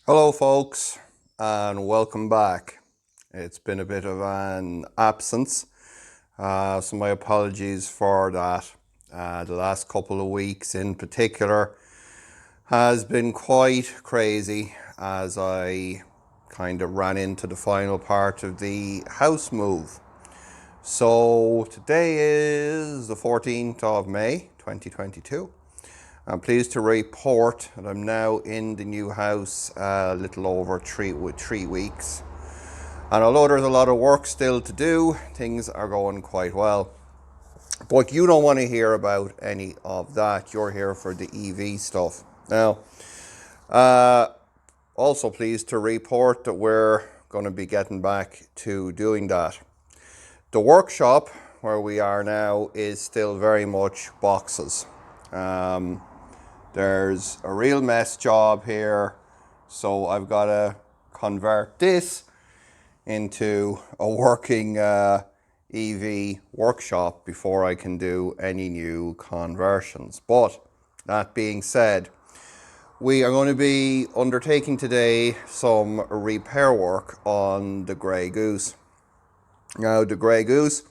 Hello folks and welcome back. It's been a bit of an absence, so my apologies for that. The last couple of weeks in particular has been quite crazy as I kind of ran into the final part of the house move. So today is the 14th of May 2022. I'm pleased to report that I'm now in the new house a little over 3 weeks. And although there's a lot of work still to do, things are going quite well. But you don't want to hear about any of that. You're here for the EV stuff. Now, also pleased to report that we're going to be getting back to doing that. The workshop where we are now is still very much boxes. There's a real mess job here, so I've got to convert this into a working EV workshop before I can do any new conversions. But that being said, we are going to be undertaking today some repair work on the Grey Goose. Now, the Grey Goose,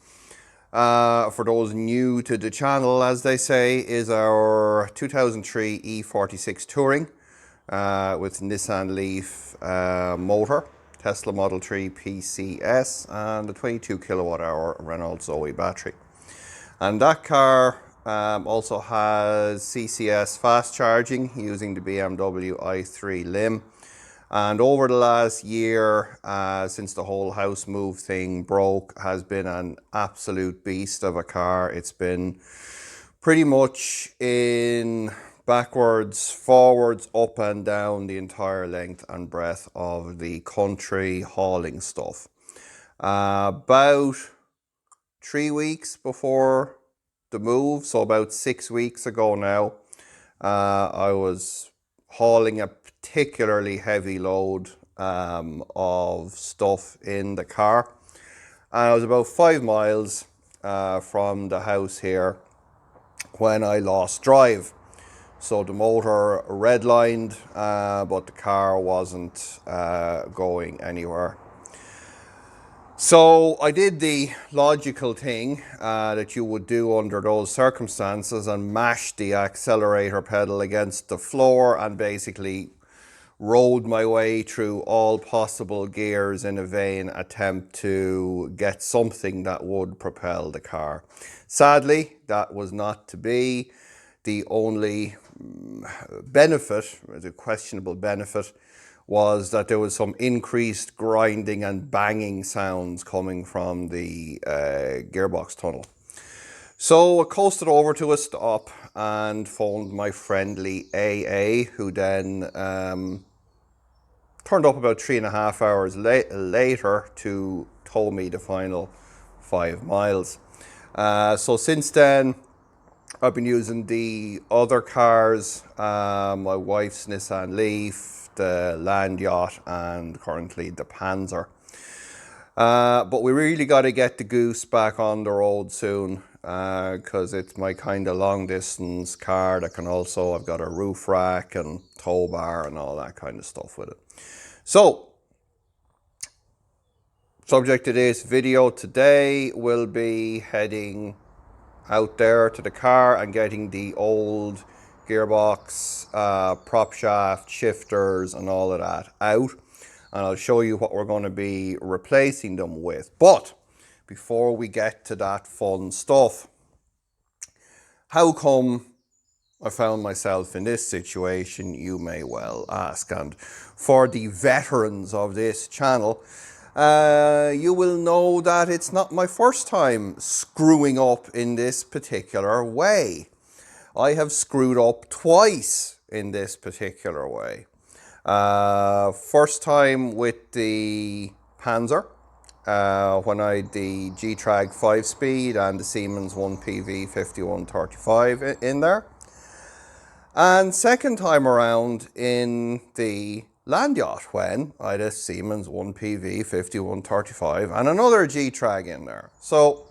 for those new to the channel, as they say, is our 2003 E46 Touring with Nissan Leaf motor, Tesla Model 3 PCS, and a 22 kilowatt hour Renault Zoe battery. And that car also has CCS fast charging using the BMW i3 Lim. And over the last year, since the whole house move thing broke, has been an absolute beast of a car. It's been pretty much in backwards, forwards, up and down the entire length and breadth of the country hauling stuff. About 3 weeks before the move, so about 6 weeks ago now, I was hauling a particularly heavy load of stuff in the car. And I was about 5 miles from the house here when I lost drive. So the motor redlined, but the car wasn't going anywhere. So I did the logical thing that you would do under those circumstances and mashed the accelerator pedal against the floor and basically rode my way through all possible gears in a vain attempt to get something that would propel the car. Sadly, that was not to be. The only benefit, the questionable benefit, was that there was some increased grinding and banging sounds coming from the gearbox tunnel. So I coasted over to a stop and phoned my friendly AA, who then turned up about 3.5 hours later to tow me the final 5 miles. So since then, I've been using the other cars, my wife's Nissan Leaf, the Land Yacht, and currently the Panzer. But we really got to get the Goose back on the road soon, because it's my kind of long distance car that can also, I've got a roof rack and tow bar and all that kind of stuff with it. So, subject to this video today will be heading out there to the car and getting the old gearbox, prop shaft, shifters and all of that out, and I'll show you what we're going to be replacing them with. But before we get to that fun stuff, how come I found myself in this situation, you may well ask. And for the veterans of this channel, you will know that it's not my first time screwing up in this particular way. I have screwed up twice in this particular way. First time with the Panzer, when I had the Getrag 5-speed and the Siemens 1PV 5135 in there. And second time around in the Land Yacht when I had a Siemens 1PV 5135 and another Getrag in there. So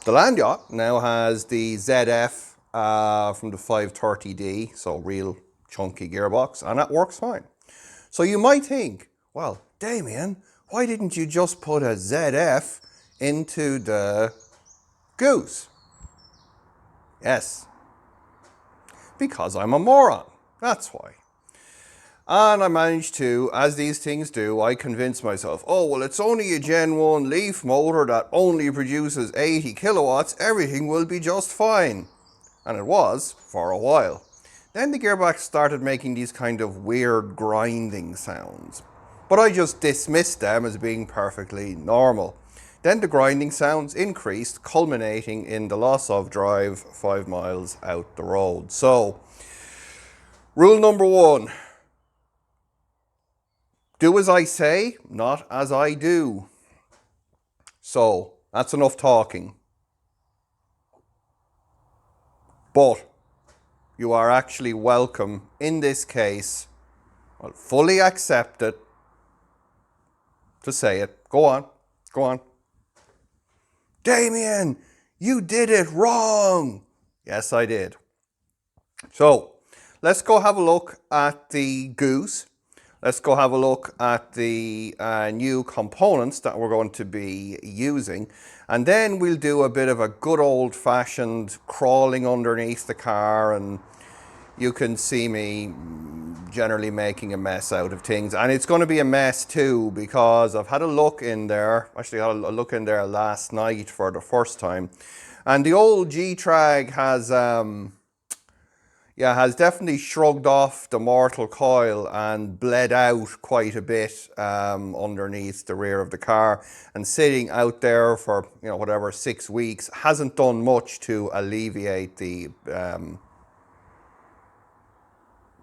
the Land Yacht now has the ZF from the 530D, so real chunky gearbox, and it works fine. So you might think, well, Damien, why didn't you just put a ZF into the Goose? Yes, because I'm a moron. That's why. And I managed to, as these things do, I convinced myself, oh, well, it's only a Gen 1 Leaf motor that only produces 80 kilowatts. Everything will be just fine. And it was for a while. Then the gearbox started making these kind of weird grinding sounds. But I just dismissed them as being perfectly normal. Then the grinding sounds increased, culminating in the loss of drive 5 miles out the road. So, rule number 1. Do as I say, not as I do. So, that's enough talking. But you are actually welcome, in this case, I'll fully accept it, to say it. Go on, go on. Damien, you did it wrong. Yes, I did. So, let's go have a look at the Goose. Let's go have a look at the new components that we're going to be using. And then we'll do a bit of a good old-fashioned crawling underneath the car, and you can see me generally making a mess out of things. And it's going to be a mess too, because I've had a look in there. Actually, I had a look in there last night for the first time. And the old Getrag has definitely shrugged off the mortal coil and bled out quite a bit underneath the rear of the car, and sitting out there for, you know, whatever, 6 weeks hasn't done much to alleviate the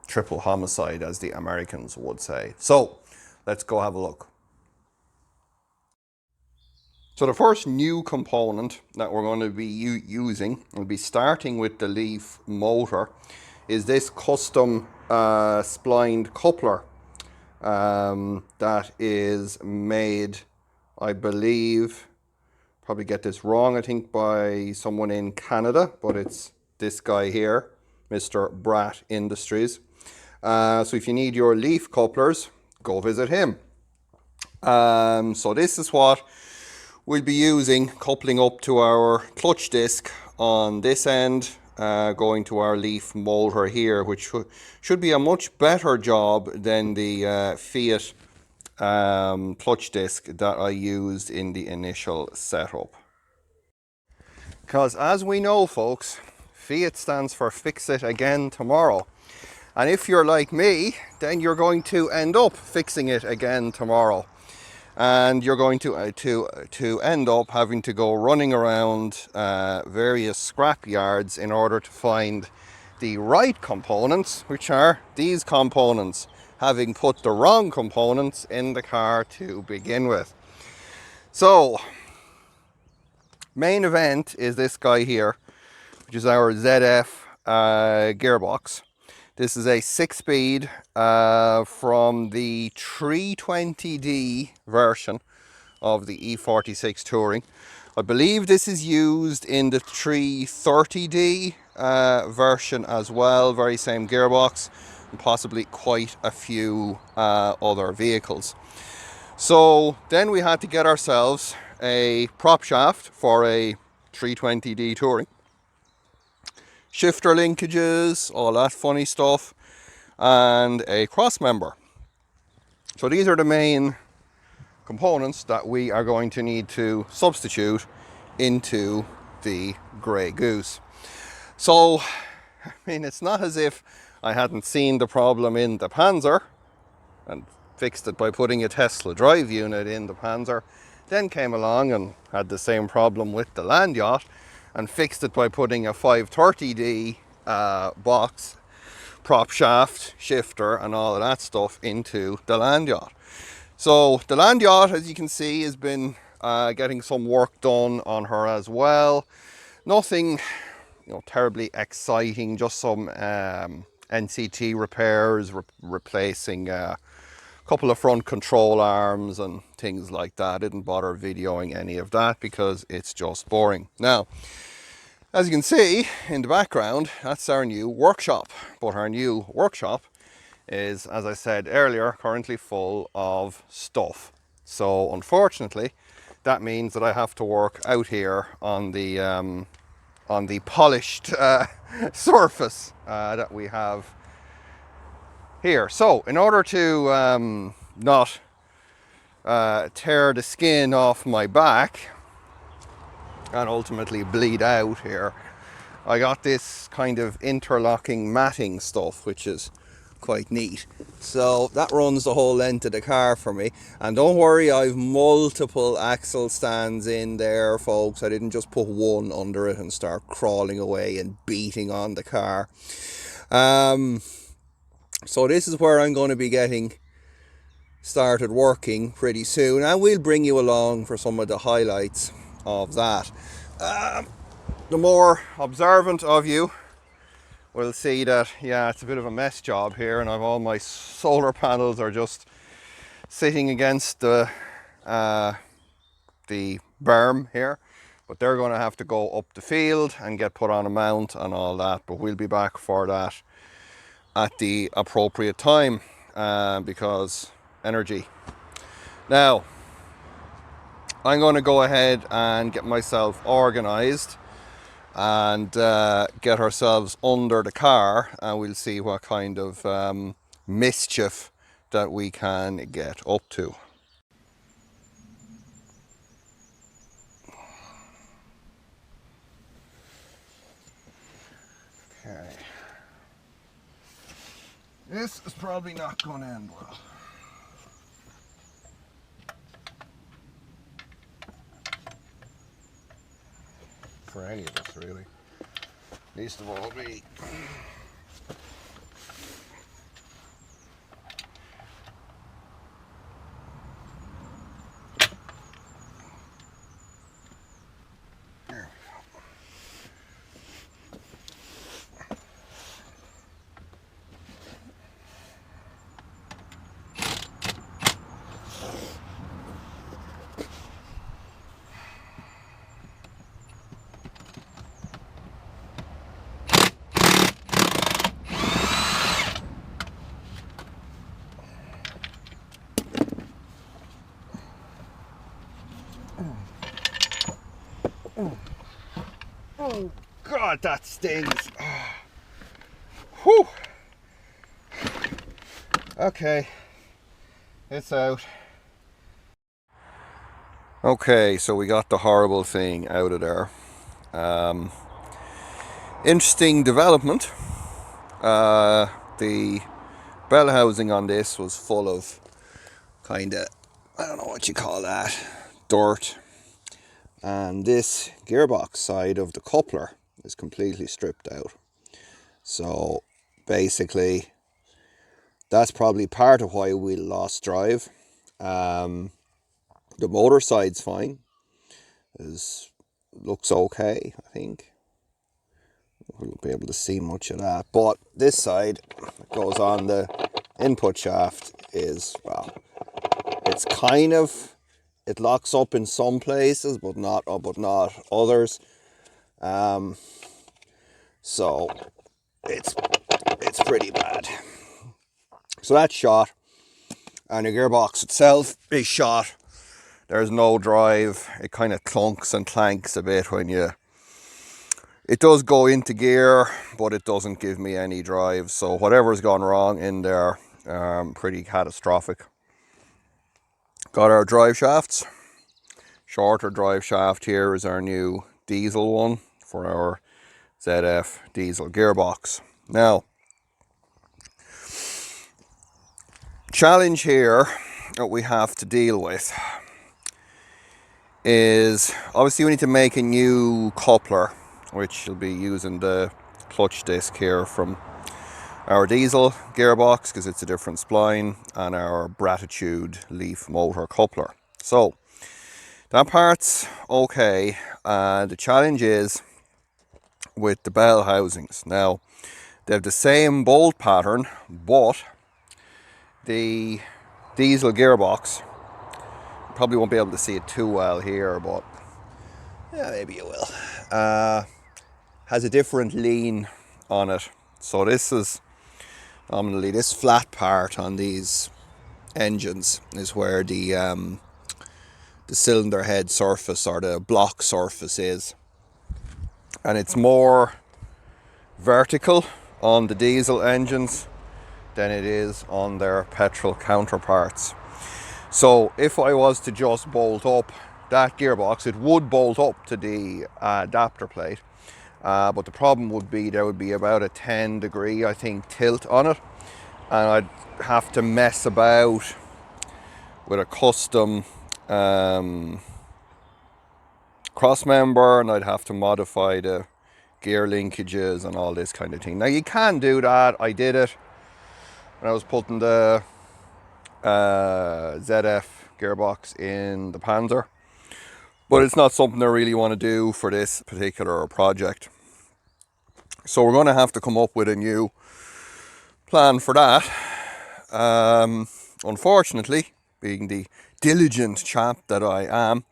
triple homicide, as the Americans would say. So let's go have a look. So the first new component that we're going to be using, we'll be starting with the Leaf motor, is this custom splined coupler that is made, I believe, probably get this wrong, I think by someone in Canada, but it's this guy here, Mr. Bratt Industries. So if you need your Leaf couplers, go visit him. So this is what we'll be using, coupling up to our clutch disc on this end, going to our Leaf motor here, which should be a much better job than the Fiat clutch disc that I used in the initial setup. Because as we know, folks, Fiat stands for fix it again tomorrow. And if you're like me, then you're going to end up fixing it again tomorrow. And you're going to end up having to go running around various scrap yards in order to find the right components, which are these components, having put the wrong components in the car to begin with. So, main event is this guy here, which is our ZF gearbox. This is a 6-speed from the 320D version of the E46 Touring. I believe this is used in the 330D version as well, very same gearbox, and possibly quite a few other vehicles. So then we had to get ourselves a prop shaft for a 320D Touring. Shifter linkages, all that funny stuff, and a cross member. So these are the main components that we are going to need to substitute into the Grey Goose. So, I mean, it's not as if I hadn't seen the problem in the Panzer and fixed it by putting a Tesla drive unit in the Panzer, then came along and had the same problem with the Land Yacht and fixed it by putting a 530D box, prop shaft, shifter and all of that stuff into the Land Yacht. So the Land Yacht, as you can see, has been getting some work done on her as well. Nothing, you know, terribly exciting, just some NCT repairs, replacing a couple of front control arms and things like that. I didn't bother videoing any of that because it's just boring. Now, As you can see in the background, that's our new workshop. But our new workshop is, as I said earlier, currently full of stuff. So unfortunately, that means that I have to work out here on the polished surface that we have here. So in order to not tear the skin off my back and ultimately bleed out here, I got this kind of interlocking matting stuff, which is quite neat. So that runs the whole length of the car for me. And don't worry, I've multiple axle stands in there, folks. I didn't just put one under it and start crawling away and beating on the car. So this is where I'm going to be getting started working pretty soon, and we'll bring you along for some of the highlights of that. The more observant of you will see that, yeah, it's a bit of a mess job here, and I've all my solar panels are just sitting against the berm here, but they're going to have to go up the field and get put on a mount and all that, but we'll be back for that at the appropriate time, because energy. Now I'm going to go ahead and get myself organized and get ourselves under the car, and we'll see what kind of mischief that we can get up to. Okay. This is probably not going to end well. For any of us, really. Least of all me. Oh God, that stings. Whew. Okay, it's out. Okay, so we got the horrible thing out of there. Interesting development. The bell housing on this was full of kind of, I don't know what you call that, dirt. And this gearbox side of the coupler is completely stripped out. So basically, that's probably part of why we lost drive. The motor side's fine. Looks okay, I think. We won't be able to see much of that. But this side that goes on the input shaft is, well, it's kind of, it locks up in some places, but not others. So it's pretty bad. So that's shot, and the gearbox itself is shot. There's no drive. It kind of clunks and clanks a bit when it does go into gear, but it doesn't give me any drive. So whatever's gone wrong in there, pretty catastrophic. Got our drive shafts. Shorter drive shaft here is our new diesel one for our ZF diesel gearbox. Now, challenge here that we have to deal with is, obviously we need to make a new coupler, which will be using the clutch disc here from our diesel gearbox because it's a different spline, and our Bratitude leaf motor coupler. So that part's okay. The challenge is with the bell housings. Now they have the same bolt pattern, but the diesel gearbox, probably won't be able to see it too well here, but yeah, maybe you will. has a different lean on it. So this is nominally, this flat part on these engines is where the cylinder head surface or the block surface is, and it's more vertical on the diesel engines than it is on their petrol counterparts. So if I was to just bolt up that gearbox, it would bolt up to the adapter plate, but the problem would be there would be about a 10-degree, I think, tilt on it, and I'd have to mess about with a custom cross member, and I'd have to modify the gear linkages and all this kind of thing. Now you can do that. I did it when I was putting the ZF gearbox in the Panzer, but it's not something I really want to do for this particular project. So we're going to have to come up with a new plan for that. Unfortunately, being the diligent chap that I am,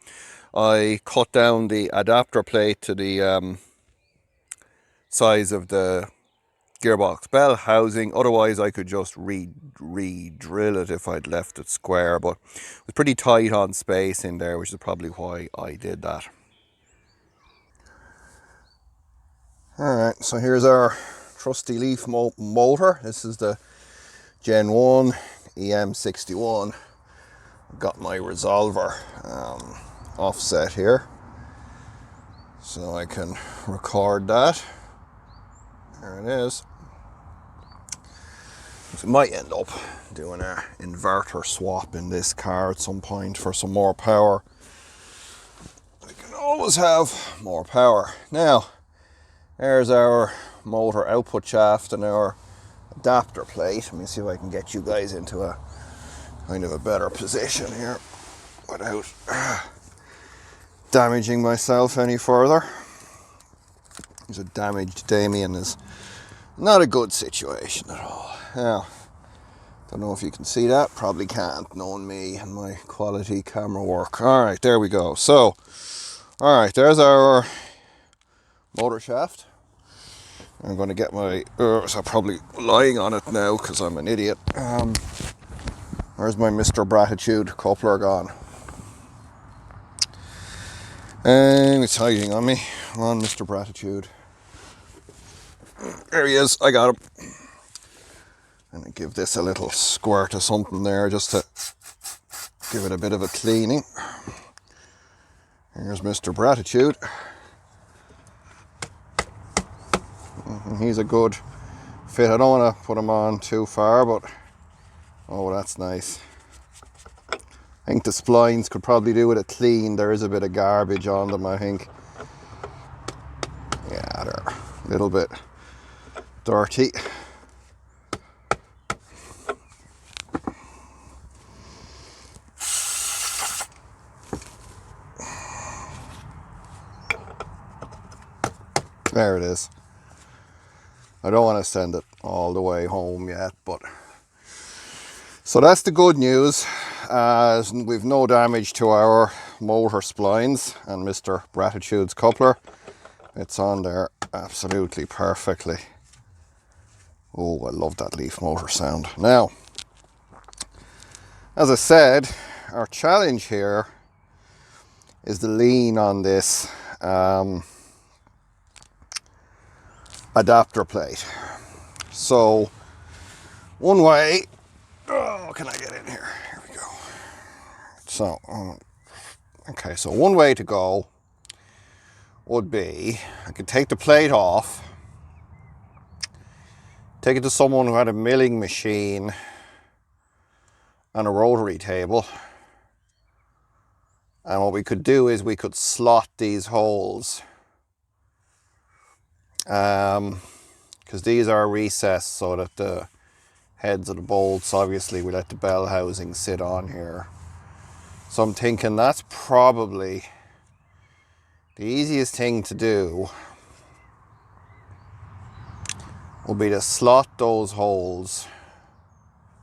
I cut down the adapter plate to the size of the gearbox bell housing. Otherwise I could just re-drill it if I'd left it square, but it was pretty tight on space in there, which is probably why I did that. Alright, so here's our trusty leaf motor. This is the Gen 1 EM61. Got my resolver offset here, so I can record that. There it is. So we might end up doing an inverter swap in this car at some point for some more power. We can always have more power. Now, there's our motor output shaft and our adapter plate. Let me see if I can get you guys into a kind of a better position here without damaging myself any further. There's a damaged Damien is not a good situation at all. Now, don't know if you can see that, probably can't, knowing me and my quality camera work. Alright, there we go. So, alright, there's our motor shaft. I'm going to get my, so I'm probably lying on it now because I'm an idiot. Where's my Mr. Bratitude coupler gone? And it's hiding on me. Come on, Mr. Bratitude. There he is, I got him. And I give this a little squirt of something there just to give it a bit of a cleaning. Here's Mr. Bratitude. He's a good fit. I don't want to put him on too far, but oh, that's nice. I think the splines could probably do with a clean. There is a bit of garbage on them, I think. Yeah, they're a little bit dirty. There it is. I don't want to send it all the way home yet, but so that's the good news. We've no damage to our motor splines and Mr. Bratitude's coupler. It's on there absolutely perfectly. Oh, I love that leaf motor sound. Now, as I said, our challenge here is the lean on this adapter plate. So one way, oh, can I get in here? Here we go. So, okay, so one way to go would be, I could take the plate off, take it to someone who had a milling machine and a rotary table, and what we could do is we could slot these holes, because these are recessed so that the heads of the bolts, obviously we let the bell housing sit on here. So I'm thinking that's probably the easiest thing to do will be to slot those holes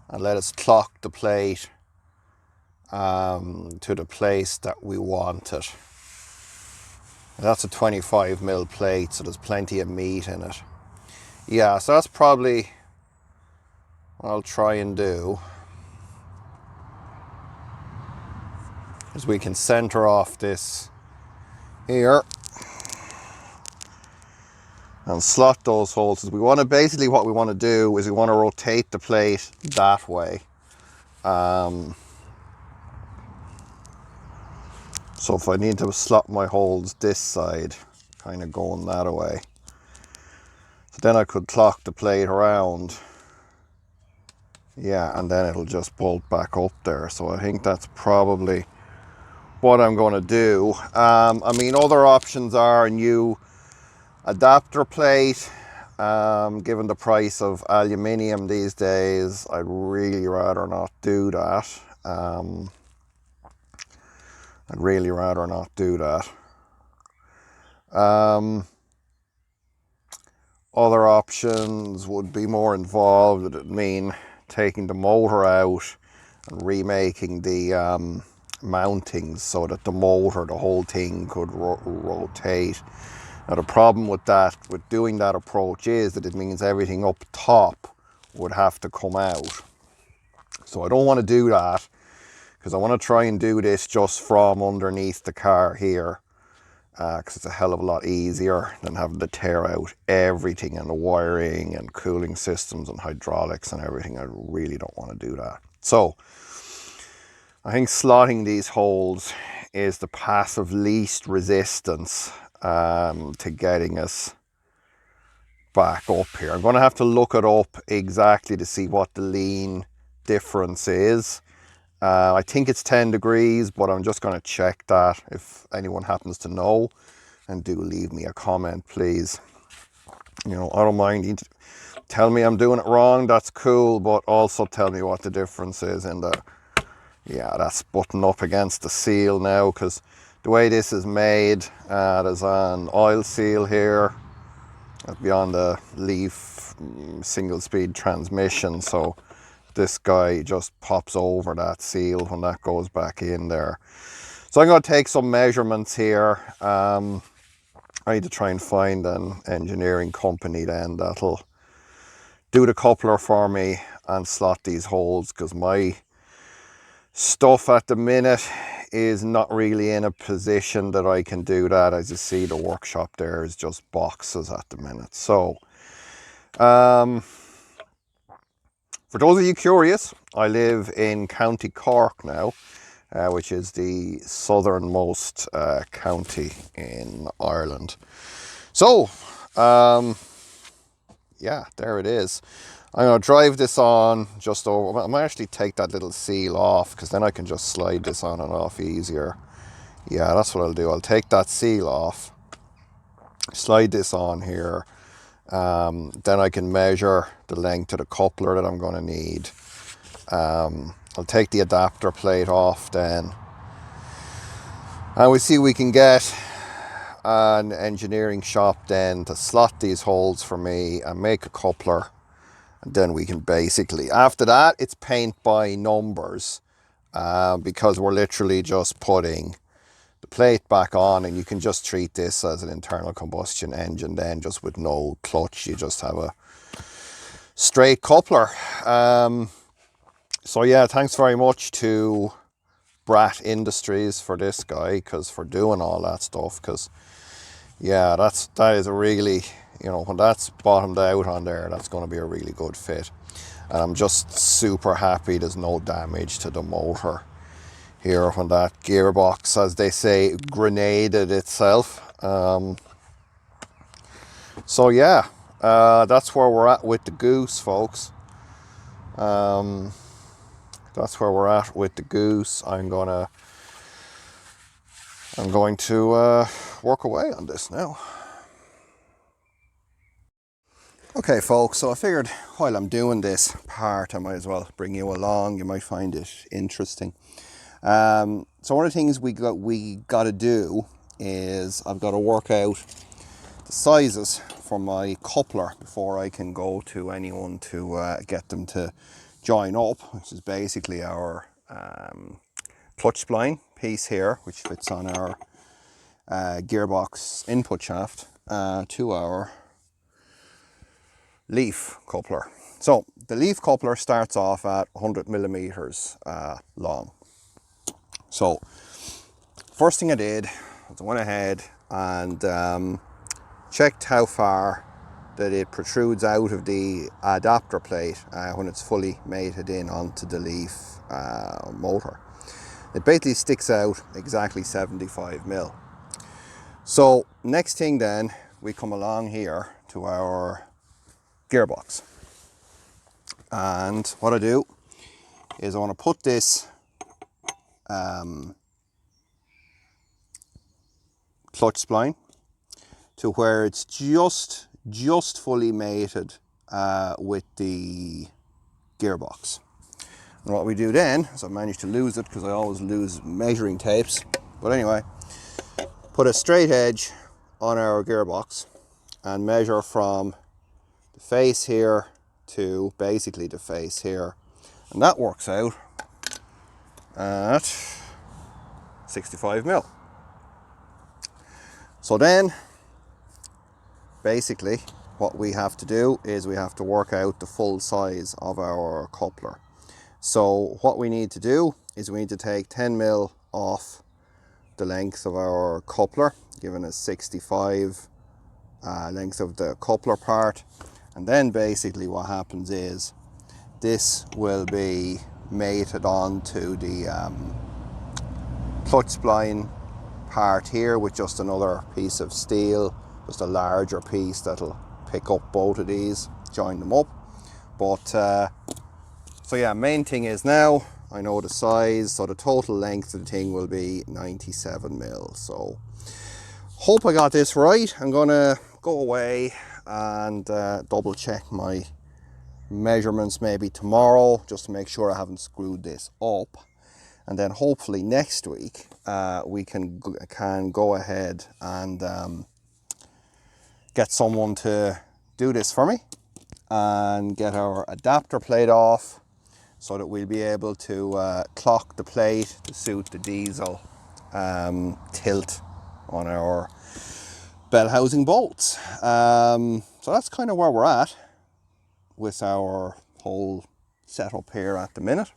and let us clock the plate to the place that we want it. That's a 25mm plate, so there's plenty of meat in it. Yeah, so that's probably what I'll try and do. Is we can center off this here and slot those holes. We want to, basically what we want to do is we want to rotate the plate that way. So if I need to slot my holes this side, kind of going that way. So then I could clock the plate around. Yeah, and then it'll just bolt back up there. So I think that's probably what I'm going to do. I mean, other options are a new adapter plate. Given the price of aluminium these days, I'd really rather not do that. I'd really rather not do that. Other options would be more involved. It would mean taking the motor out and remaking the mountings so that the motor, the whole thing could rotate. Now the problem with that, with doing that approach, is that it means everything up top would have to come out. So I don't want to do that, because I want to try and do this just from underneath the car here, because it's a hell of a lot easier than having to tear out everything and the wiring and cooling systems and hydraulics and everything. I really don't want to do that. So I think slotting these holes is the path of least resistance to getting us back up here. I'm going to have to look it up exactly to see what the lean difference is. I think it's 10 degrees, but I'm just going to check that. If anyone happens to know, and do leave me a comment, please. You know, I don't mind. You tell me I'm doing it wrong, that's cool, but also tell me what the difference is in the... Yeah, that's buttoned up against the seal now, because the way this is made, there's an oil seal here beyond the Leaf single speed transmission, so this guy just pops over that seal when that goes back in there. So I'm going to take some measurements here. I need to try and find an engineering company then that'll do the coupler for me and slot these holes, because my stuff at the minute is not really in a position that I can do that. As you see, the workshop there is just boxes at the minute. So for those of you curious, I live in County Cork now, which is the southernmost county in Ireland. So yeah, there it is. I'm going to drive this on just over. I might actually take that little seal off, because then I can just slide this on and off easier. Yeah, that's what I'll do. I'll take that seal off, slide this on here. Then I can measure the length of the coupler that I'm going to need. I'll take the adapter plate off then. And we'll see if we can get an engineering shop then to slot these holes for me and make a coupler. And then we can basically, after that, it's paint by numbers, because we're literally just putting the plate back on, and you can just treat this as an internal combustion engine then, just with no clutch. You just have a straight coupler. So yeah, thanks very much to Brat Industries for this guy, for doing all that stuff, because yeah, that is a really, you know, when that's bottomed out on there, that's going to be a really good fit. And I'm just super happy there's no damage to the motor here when that gearbox, as they say, grenaded itself. So yeah, that's where we're at with the Goose, folks. That's where we're at with the Goose. I'm going to work away on this now. Okay folks, so I figured while I'm doing this part, I might as well bring you along. You might find it interesting. So one of the things we got to do is I've got to work out the sizes for my coupler before I can go to anyone to get them to join up, which is basically our clutch spline piece here, which fits on our gearbox input shaft to our leaf coupler. So the leaf coupler starts off at 100 millimeters long. So first thing I did was I went ahead and checked how far that it protrudes out of the adapter plate when it's fully mated in onto the leaf motor. It basically sticks out exactly 75 mil. So next thing then, we come along here to our gearbox. And what I do is I want to put this clutch spline to where it's just fully mated with the gearbox. And what we do then is I managed to lose it because I always lose measuring tapes. But anyway, put a straight edge on our gearbox and measure from the face here to basically the face here. And that works out at 65 mil. So then basically what we have to do is we have to work out the full size of our coupler. So what we need to do is we need to take 10 mil off the length of our coupler, giving us 65 length of the coupler part. And then basically what happens is this will be mated onto the clutch spline part here with just another piece of steel, just a larger piece that'll pick up both of these, join them up. But so yeah, main thing is now I know the size, so the total length of the thing will be 97 mil. So hope I got this right. I'm gonna go away and double check my measurements maybe tomorrow just to make sure I haven't screwed this up. And then hopefully next week we can go ahead and get someone to do this for me and get our adapter plate off, so that we'll be able to clock the plate to suit the diesel tilt on our bell housing bolts. So that's kind of where we're at with our whole setup here at the minute.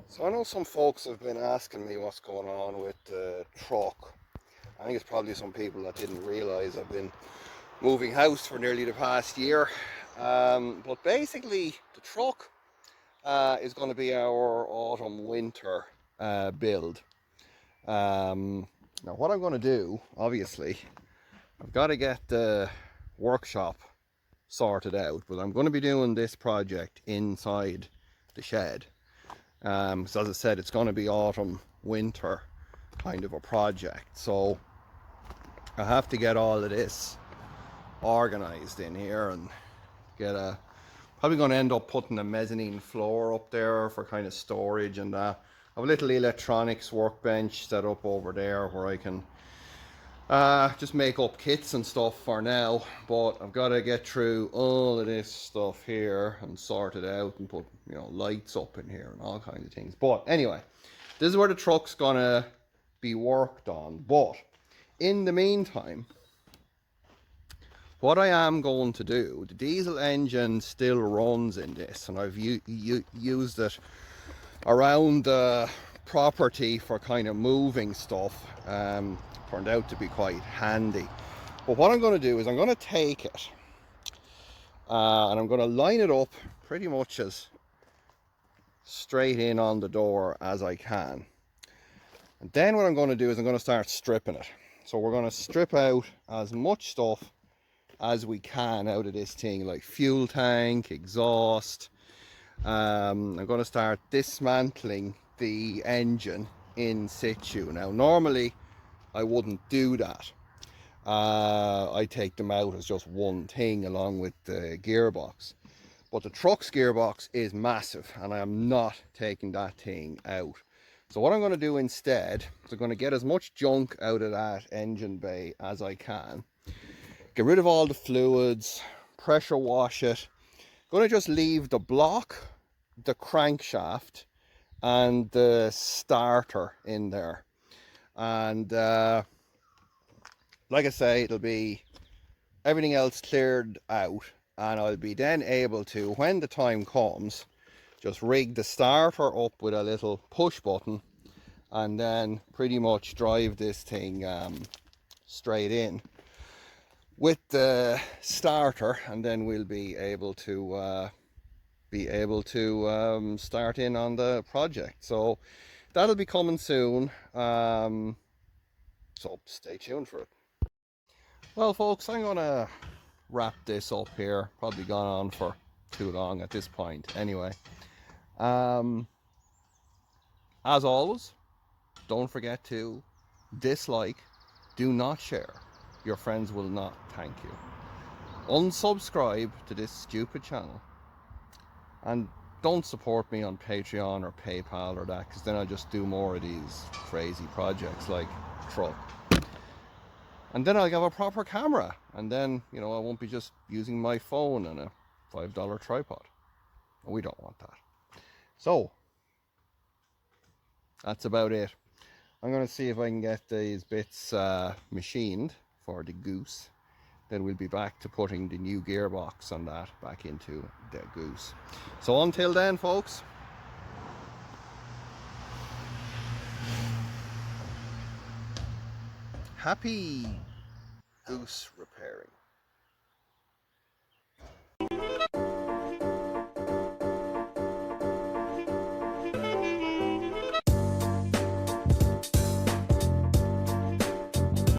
So I know some folks have been asking me what's going on with the truck. I think it's probably some people that didn't realise I've been moving house for nearly the past year. But basically the truck is going to be our autumn winter build. Now what I'm going to do, obviously I've got to get the workshop sorted out, but I'm going to be doing this project inside the shed. So as I said, it's going to be autumn winter kind of a project, so I have to get all of this organized in here and get probably going to end up putting a mezzanine floor up there for kind of storage and that. I have a little electronics workbench set up over there where I can just make up kits and stuff for now, but I've got to get through all of this stuff here and sort it out and put, you know, lights up in here and all kinds of things. But anyway, this is where the truck's gonna be worked on. But in the meantime, what I am going to do, the diesel engine still runs in this, and I've used it around the property for kind of moving stuff. Turned out to be quite handy. But what I'm going to do is I'm going to take it and I'm going to line it up pretty much as straight in on the door as I can. And then what I'm going to do is I'm going to start stripping it. So we're going to strip out as much stuff as we can out of this thing, like fuel tank, exhaust. I'm going to start dismantling the engine in situ. Now normally I wouldn't do that. I take them out as just one thing along with the gearbox. But the truck's gearbox is massive and I am not taking that thing out. So what I'm going to do instead is I'm going to get as much junk out of that engine bay as I can. Get rid of all the fluids, pressure wash it. I'm going to just leave the block, the crankshaft and the starter in there. And like I say, it'll be everything else cleared out, and I'll be then able to, when the time comes, just rig the starter up with a little push button and then pretty much drive this thing straight in with the starter, and then we'll be able to start in on the project. So that'll be coming soon, so stay tuned for it. Well folks, I'm gonna wrap this up here. Probably gone on for too long at this point anyway. As always, don't forget to dislike, do not share. Your friends will not thank you. Unsubscribe to this stupid channel, and don't support me on Patreon or PayPal or that, because then I'll just do more of these crazy projects like truck. And then I'll have a proper camera, and then, you know, I won't be just using my phone and a $5 tripod. We don't want that. So that's about it. I'm going to see if I can get these bits machined for the Goose. Then we'll be back to putting the new gearbox on that back into the Goose. So until then, folks, happy Goose